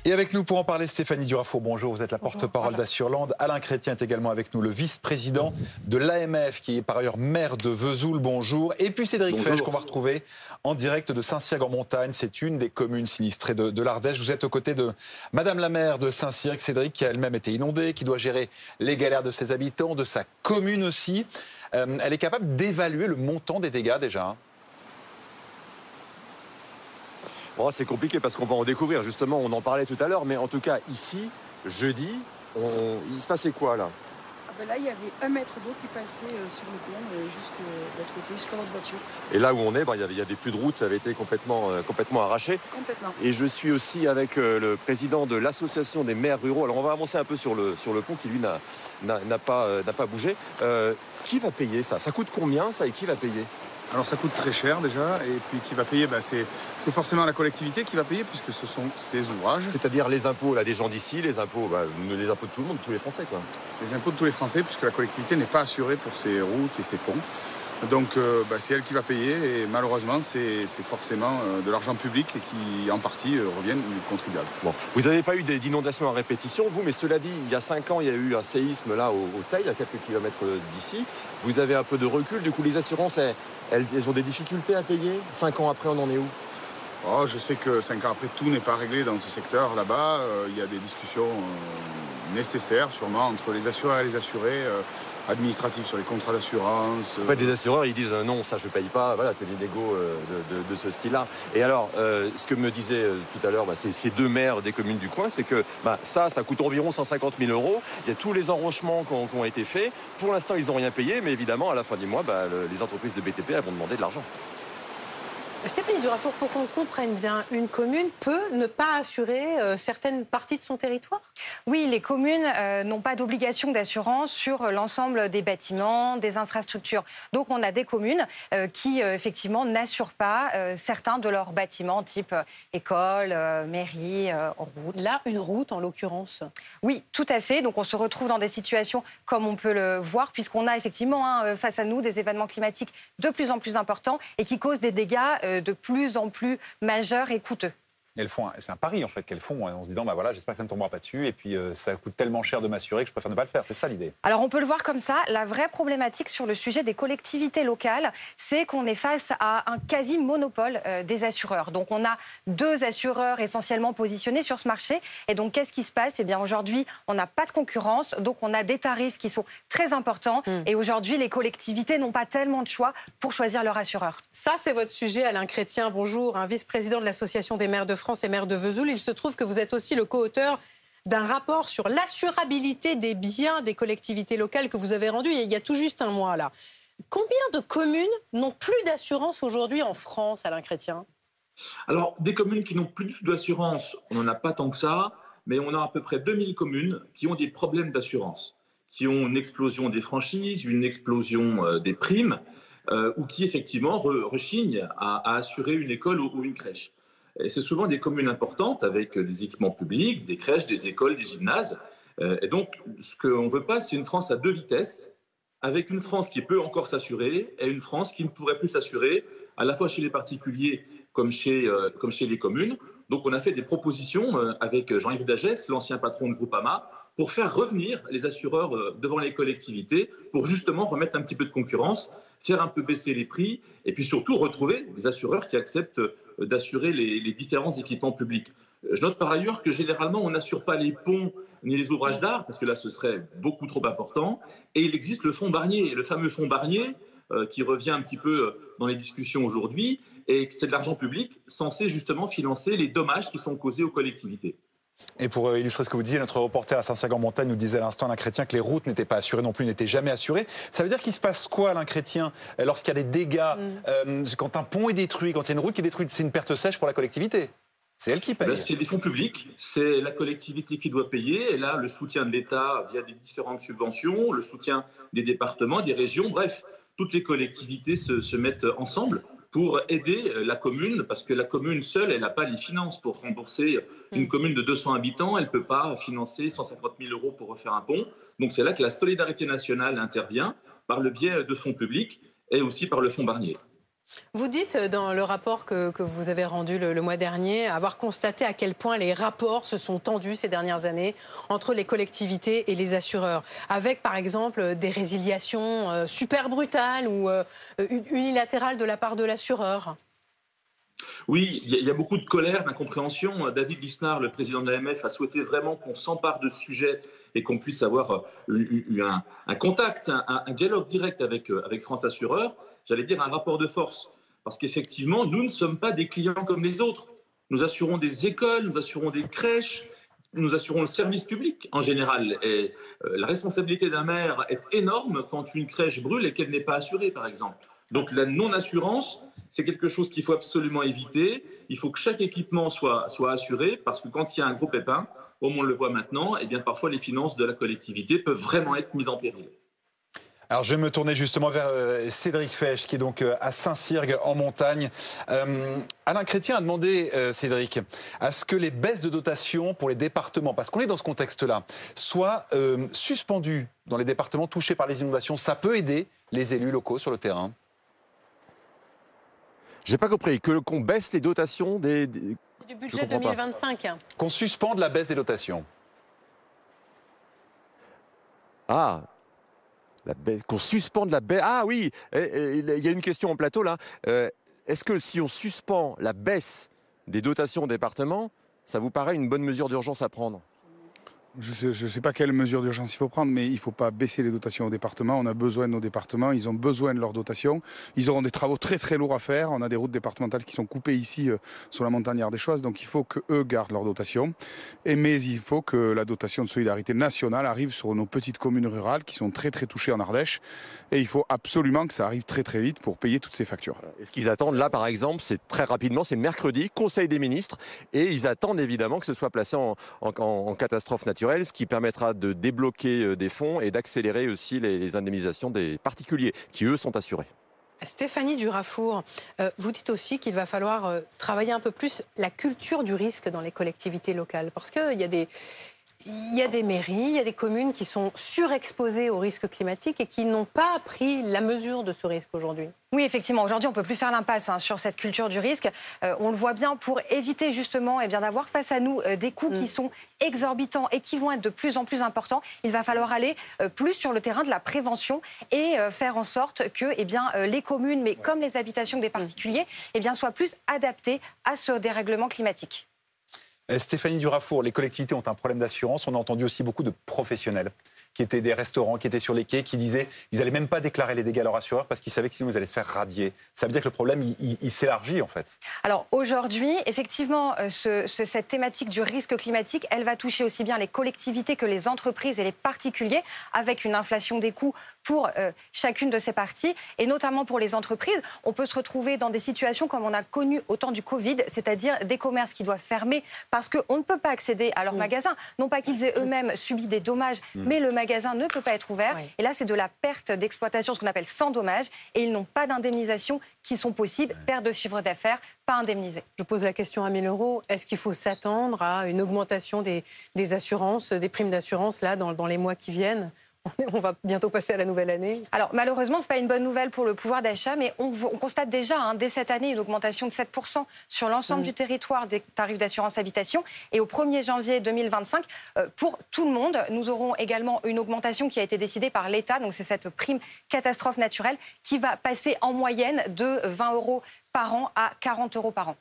Et avec nous pour en parler, Stéphanie Durafour, bonjour, vous êtes la porte-parole d'Assurland. Alain Chrétien est également avec nous, le vice-président de l'AMF, qui est par ailleurs maire de Vesoul, bonjour. Et puis Cédric Fesch, qu'on va retrouver en direct de Saint-Cirq-en-Montagne, c'est une des communes sinistrées de l'Ardèche. Vous êtes aux côtés de Madame la maire de Saint-Cirq, Cédric, qui a elle-même été inondée, qui doit gérer les galères de ses habitants, de sa commune aussi. Elle est capable d'évaluer le montant des dégâts déjà. Bon, c'est compliqué parce qu'on va en découvrir, justement, on en parlait tout à l'heure, mais en tout cas, ici, jeudi, il se passait quoi, là? Là, il y avait 1 mètre d'eau qui passait sur le pont, jusqu'à l'autre côté, jusqu'à notre voiture. Et là où on est, il y a des plus de route, ça avait été complètement arraché. Complètement. Et je suis aussi avec le président de l'association des maires ruraux. Alors, on va avancer un peu sur le pont qui, lui, n'a pas bougé. Qui va payer ça? Ça coûte combien, ça, et qui va payer? Alors ça coûte très cher déjà, et puis qui va payer, c'est forcément la collectivité qui va payer puisque ce sont ses ouvrages. C'est-à-dire les impôts là, des gens d'ici, les impôts de tout le monde, tous les Français, quoi. Les impôts de tous les Français, puisque la collectivité n'est pas assurée pour ses routes et ses ponts. Donc c'est elle qui va payer, et malheureusement c'est forcément de l'argent public qui en partie revient aux contribuables. Bon. Vous n'avez pas eu d'inondations à répétition, vous, mais cela dit, il y a 5 ans, il y a eu un séisme là au Teil, à quelques kilomètres d'ici. Vous avez un peu de recul, du coup les assurances, elles ont des difficultés à payer. 5 ans après, on en est où? Oh, je sais que 5 ans après, tout n'est pas réglé dans ce secteur là-bas. Il y a des discussions nécessaires sûrement entre les assureurs et les assurés. Administratifs sur les contrats d'assurance. En fait, les assureurs, ils disent non, ça je paye pas. Voilà, c'est des négos de ce style-là. Et alors, ce que me disait tout à l'heure, ces 2 maires des communes du coin, c'est que ça coûte environ 150 000 €. Il y a tous les enrochements qui ont été faits. Pour l'instant, ils n'ont rien payé, mais évidemment, à la fin du mois, les entreprises de BTP elles vont demander de l'argent. Stéphanie Durafour, pour qu'on comprenne bien, une commune peut ne pas assurer certaines parties de son territoire? Oui, les communes n'ont pas d'obligation d'assurance sur l'ensemble des bâtiments, des infrastructures. Donc on a des communes qui effectivement n'assurent pas certains de leurs bâtiments, type école, mairie, route. Là, une route en l'occurrence? Oui, tout à fait. Donc on se retrouve dans des situations comme on peut le voir, puisqu'on a effectivement face à nous des événements climatiques de plus en plus importants et qui causent des dégâts de plus en plus majeurs et coûteux. C'est un pari en fait qu'elles font en se disant voilà, j'espère que ça ne me tombera pas dessus et puis ça coûte tellement cher de m'assurer que je préfère ne pas le faire. C'est ça l'idée. Alors on peut le voir comme ça. La vraie problématique sur le sujet des collectivités locales, c'est qu'on est face à un quasi-monopole des assureurs. Donc on a 2 assureurs essentiellement positionnés sur ce marché. Et donc qu'est-ce qui se passe? Eh bien aujourd'hui, on n'a pas de concurrence, donc on a des tarifs qui sont très importants. Et aujourd'hui, les collectivités n'ont pas tellement de choix pour choisir leur assureur. Ça, c'est votre sujet, Alain Chrétien. Bonjour, un vice-président de l'Association des maires de France et maire de Vesoul. Il se trouve que vous êtes aussi le co-auteur d'un rapport sur l'assurabilité des biens des collectivités locales que vous avez rendu il y a tout juste un mois. Là. Combien de communes n'ont plus d'assurance aujourd'hui en France, Alain Chrétien? Alors, des communes qui n'ont plus d'assurance, on n'en a pas tant que ça, mais on a à peu près 2000 communes qui ont des problèmes d'assurance, qui ont une explosion des franchises, une explosion des primes, ou qui effectivement rechignent à assurer une école ou une crèche. Et c'est souvent des communes importantes avec des équipements publics, des crèches, des écoles, des gymnases. Et donc, ce qu'on ne veut pas, c'est une France à 2 vitesses, avec une France qui peut encore s'assurer et une France qui ne pourrait plus s'assurer, à la fois chez les particuliers comme chez les communes. Donc, on a fait des propositions avec Jean-Yves Dagès, l'ancien patron de Groupama, pour faire revenir les assureurs devant les collectivités, pour justement remettre un petit peu de concurrence, faire un peu baisser les prix, et puis surtout retrouver les assureurs qui acceptent d'assurer les différents équipements publics. Je note par ailleurs que généralement, on n'assure pas les ponts ni les ouvrages d'art, parce que là, ce serait beaucoup trop important. Et il existe le fonds Barnier, le fameux fonds Barnier, qui revient un petit peu dans les discussions aujourd'hui, et c'est de l'argent public censé justement financer les dommages qui sont causés aux collectivités. Et pour illustrer ce que vous disiez, notre reporter à Saint-Cirq-en-Montagne nous disait à l'instant, Alain Chrétien, que les routes n'étaient pas assurées non plus, n'étaient jamais assurées. Ça veut dire qu'il se passe quoi, Alain Chrétien, lorsqu'il y a des dégâts, quand un pont est détruit, quand il y a une route qui est détruite? C'est une perte sèche pour la collectivité. C'est elle qui paye. C'est les fonds publics, c'est la collectivité qui doit payer. Et là, le soutien de l'État via des différentes subventions, le soutien des départements, des régions, bref, toutes les collectivités se mettent ensemble pour aider la commune, parce que la commune seule, elle n'a pas les finances pour rembourser une commune de 200 habitants, elle ne peut pas financer 150 000 € pour refaire un pont. Donc c'est là que la solidarité nationale intervient par le biais de fonds publics et aussi par le fonds Barnier. Vous dites dans le rapport que vous avez rendu le mois dernier avoir constaté à quel point les rapports se sont tendus ces dernières années entre les collectivités et les assureurs, avec par exemple des résiliations super brutales ou unilatérales de la part de l'assureur. Oui, il y a beaucoup de colère, d'incompréhension. David Lisnard, le président de l'AMF, a souhaité vraiment qu'on s'empare de ce sujet et qu'on puisse avoir un contact, un dialogue direct avec France Assureur, j'allais dire un rapport de force. Parce qu'effectivement, nous ne sommes pas des clients comme les autres. Nous assurons des écoles, nous assurons des crèches, nous assurons le service public en général. Et la responsabilité d'un maire est énorme quand une crèche brûle et qu'elle n'est pas assurée, par exemple. Donc la non-assurance, c'est quelque chose qu'il faut absolument éviter. Il faut que chaque équipement soit assuré parce que quand il y a un gros pépin, comme on le voit maintenant, eh bien parfois les finances de la collectivité peuvent vraiment être mises en péril. Alors je vais me tourner justement vers Cédric Fesch, qui est donc à Saint-Cyrgue en montagne. Alain Chrétien a demandé, Cédric, à ce que les baisses de dotation pour les départements, parce qu'on est dans ce contexte-là, soient suspendues dans les départements touchés par les inondations. Ça peut aider les élus locaux sur le terrain. J'ai pas compris, qu'on baisse les dotations du budget 2025. Qu'on suspende la baisse des dotations. Ah, qu'on suspende la baisse. Ah oui, il y a une question en plateau là. Est-ce que si on suspend la baisse des dotations au département, ça vous paraît une bonne mesure d'urgence à prendre ? Je ne sais pas quelle mesure d'urgence il faut prendre, mais il ne faut pas baisser les dotations aux départements. On a besoin de nos départements, ils ont besoin de leurs dotations. Ils auront des travaux très très lourds à faire. On a des routes départementales qui sont coupées ici sur la montagne ardéchoise, donc il faut qu'eux gardent leurs dotations. Mais il faut que la dotation de solidarité nationale arrive sur nos petites communes rurales qui sont très très touchées en Ardèche. Et il faut absolument que ça arrive très très vite pour payer toutes ces factures. Et ce qu'ils attendent là, par exemple, c'est très rapidement, c'est mercredi, Conseil des ministres, et ils attendent évidemment que ce soit placé en catastrophe naturelle, ce qui permettra de débloquer des fonds et d'accélérer aussi les indemnisations des particuliers qui, eux, sont assurés. Stéphanie Durafour, vous dites aussi qu'il va falloir travailler un peu plus la culture du risque dans les collectivités locales, parce qu'il y a des mairies, il y a des communes qui sont surexposées au risque climatique et qui n'ont pas pris la mesure de ce risque aujourd'hui. Oui, effectivement. Aujourd'hui, on ne peut plus faire l'impasse sur cette culture du risque. On le voit bien, pour éviter justement d'avoir face à nous des coûts qui sont exorbitants et qui vont être de plus en plus importants. Il va falloir aller plus sur le terrain de la prévention et faire en sorte que les communes, mais comme les habitations des particuliers, soient plus adaptées à ce dérèglement climatique. Stéphanie Durafour, les collectivités ont un problème d'assurance. On a entendu aussi beaucoup de professionnels qui étaient des restaurants, qui étaient sur les quais, qui disaient qu'ils n'allaient même pas déclarer les dégâts à leur assureur parce qu'ils savaient que sinon ils allaient se faire radier. Ça veut dire que le problème, il s'élargit en fait. Alors aujourd'hui, effectivement, cette thématique du risque climatique, elle va toucher aussi bien les collectivités que les entreprises et les particuliers, avec une inflation des coûts pour chacune de ces parties. Et notamment pour les entreprises, on peut se retrouver dans des situations comme on a connu au temps du Covid, c'est-à-dire des commerces qui doivent fermer parce qu'on ne peut pas accéder à leurs magasins. Non pas qu'ils aient eux-mêmes subi des dommages, mais le magasin ne peut pas être ouvert. Oui. Et là, c'est de la perte d'exploitation, ce qu'on appelle sans dommage. Et ils n'ont pas d'indemnisation qui sont possibles. Perte de chiffre d'affaires, pas indemnisé. Je pose la question à 1 000 €. Est-ce qu'il faut s'attendre à une augmentation des assurances, des primes d'assurance là, dans les mois qui viennent ? On va bientôt passer à la nouvelle année. Alors malheureusement, ce n'est pas une bonne nouvelle pour le pouvoir d'achat, mais on constate déjà dès cette année une augmentation de 7% sur l'ensemble du territoire des tarifs d'assurance habitation. Et au 1er janvier 2025, pour tout le monde, nous aurons également une augmentation qui a été décidée par l'État. Donc c'est cette prime catastrophe naturelle qui va passer en moyenne de 20 € par an à 40 € par an.